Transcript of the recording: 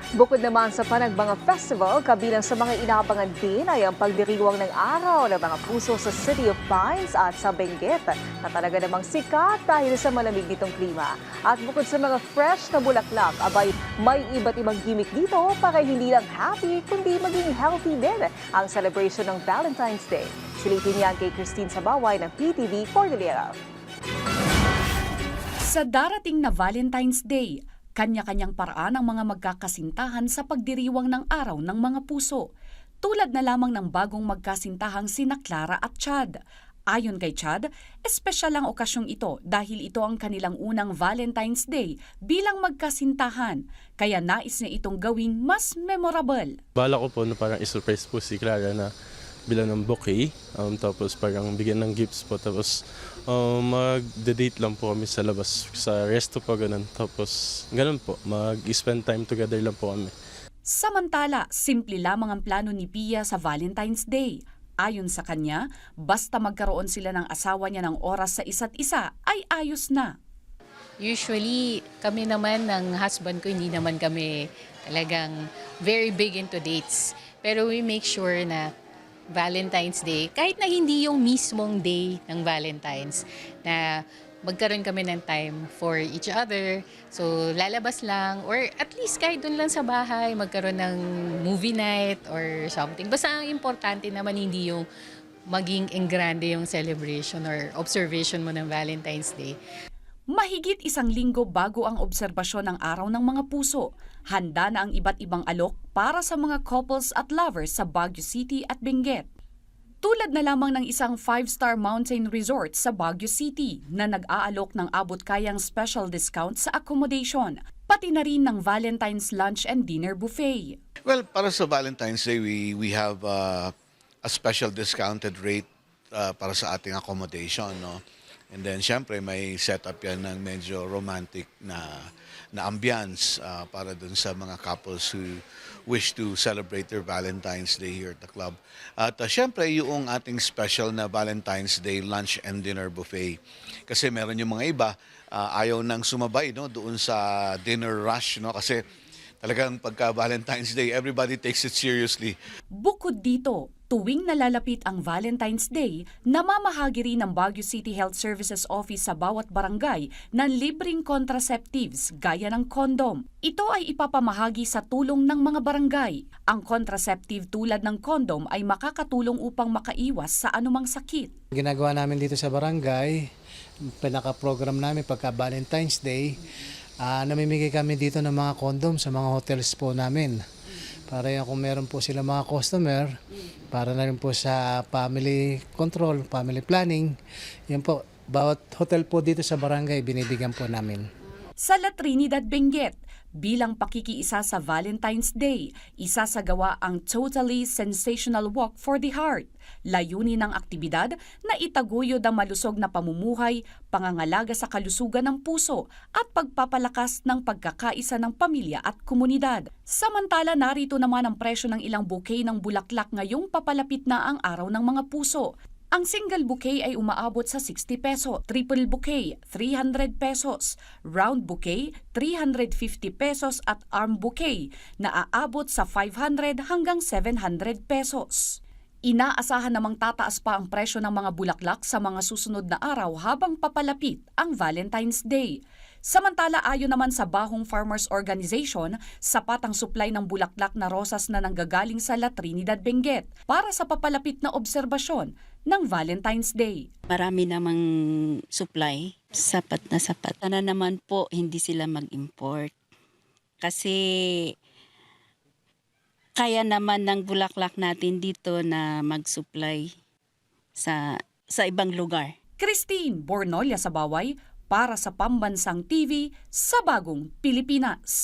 Bukod naman sa Panagbangan Festival, kabilang sa mga inaabangan din ay ang pagdiriwang ng araw ng mga puso sa City of Pines at sa Benguet na talaga namang sikat dahil sa malamig nitong klima. At bukod sa mga fresh na bulaklak, abay may iba't ibang gimmick dito para hindi lang happy kundi maging healthy din ang celebration ng Valentine's Day. Silipin niyan kay Christine Sabaway ng PTV Cordillera. Sa darating na Valentine's Day, kanya-kanyang paraan ang mga magkakasintahan sa pagdiriwang ng araw ng mga puso. Tulad na lamang ng bagong magkasintahang sina Clara at Chad. Ayon kay Chad, espesyal ang okasyong ito dahil ito ang kanilang unang Valentine's Day bilang magkasintahan. Kaya nais niya itong gawing mas memorable. Bala ko po na parang isurprise po si Clara na bilang ng bouquet, tapos parang bigyan ng gifts po, tapos mag-date lang po kami sa labas, sa resto po ganun, tapos ganun po, mag-spend time together lang po kami. Samantala, simple lamang ang plano ni Pia sa Valentine's Day. Ayon sa kanya, basta magkaroon sila ng asawa niya ng oras sa isa't isa ay ayos na. Usually, kami naman ng husband ko, hindi naman kami talagang very big into dates. Pero we make sure na Valentine's Day, kahit na hindi yung mismong day ng Valentine's, na magkaroon kami ng time for each other. So, lalabas lang, or at least kahit dun lang sa bahay, magkaroon ng movie night or something. Basta ang importante naman hindi yung maging engrande yung celebration or observation mo ng Valentine's Day. Mahigit isang linggo bago ang obserbasyon ng Araw ng Mga Puso, handa na ang iba't ibang alok para sa mga couples at lovers sa Baguio City at Benguet. Tulad na lamang ng isang 5-star mountain resort sa Baguio City na nag-aalok ng abot-kayang special discount sa accommodation, pati na rin ng Valentine's Lunch and Dinner Buffet. Well, para sa Valentine's Day, we have a special discounted rate para sa ating accommodation, no? And then, syempre, may setup yan ng medyo romantic na ambience para dun sa mga couples who wish to celebrate their Valentine's Day here at the club. At syempre, yung ating special na Valentine's Day lunch and dinner buffet. Kasi meron yung mga iba, ayaw nang sumabay, no, doon sa dinner rush, no? Kasi talagang pagka Valentine's Day, everybody takes it seriously. Bukod dito, tuwing nalalapit ang Valentine's Day, namamahagi rin ng Baguio City Health Services Office sa bawat barangay ng libreng contraceptives gaya ng kondom. Ito ay ipapamahagi sa tulong ng mga barangay. Ang contraceptive tulad ng kondom ay makakatulong upang makaiwas sa anumang sakit. Ginagawa namin dito sa barangay, pinaka-program namin pagka Valentine's Day, namimigay kami dito ng mga kondom sa mga hotels po namin. Para yan kung meron po sila mga customer, para na rin po sa family control, family planning. Yan po, bawat hotel po dito sa barangay, binibigyan po namin. Sa La Trinidad, Benguet, bilang pakikiisa sa Valentine's Day, isasagawa ang Totally Sensational Walk for the Heart. Layunin ng aktibidad na itaguyod ang malusog na pamumuhay, pangangalaga sa kalusugan ng puso at pagpapalakas ng pagkakaisa ng pamilya at komunidad. Samantala, narito naman ang presyo ng ilang bouquet ng bulaklak ngayong papalapit na ang Araw ng Mga Puso. Ang single bouquet ay umaabot sa 60 peso, triple bouquet 300 pesos, round bouquet 350 pesos at arm bouquet na aabot sa 500 hanggang 700 pesos. Inaasahan namang tataas pa ang presyo ng mga bulaklak sa mga susunod na araw habang papalapit ang Valentine's Day. Samantala, ayon naman sa Bahong Farmers Organization, sapat ang supply ng bulaklak na rosas na nanggagaling sa La Trinidad, Benguet para sa papalapit na obserbasyon ng Valentine's Day. Marami namang supply, sapat na sapat. Sana naman po hindi sila mag-import. Kasi kaya naman ng bulaklak natin dito na mag-supply sa ibang lugar. Christine Bornolia Sabaway para sa Pambansang TV sa Bagong Pilipinas.